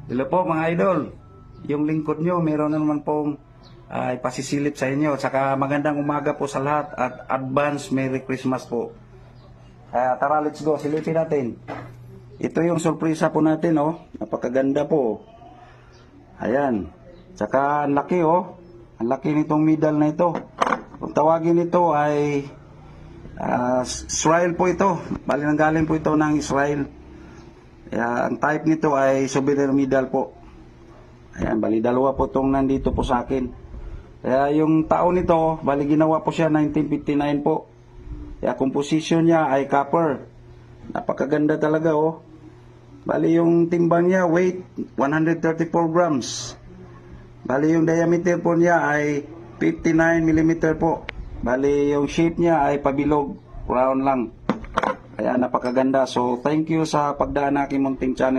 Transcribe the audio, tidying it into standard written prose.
Hello po mga idol. Yung lingkod nyo, meron na naman pong ipasisilip sa inyo. Saka magandang umaga po sa lahat at advance Merry Christmas po. Tara, let's go. Silipin natin. Ito yung sorpresa po natin, oh. Napakaganda po. Ayan. Saka ang laki, oh. Ang laki nitong medal na ito. Kung tawagin ito ay Israel po ito. Bali nanggaling po ito ng Israel. Ang type nito ay souvenir medal po. Ayan, bali dalawa po itong nandito po sa akin. Kaya yung taon nito, bali ginawa po siya 1959 po. Kaya composition niya ay copper. Napakaganda talaga, oh. Bali yung timbang niya, weight 134 grams. Bali yung diameter po niya ay 59 mm po. Bali yung shape niya ay pabilog, round lang. Kaya napakaganda. So thank you sa pagdaan ng aking munting channel.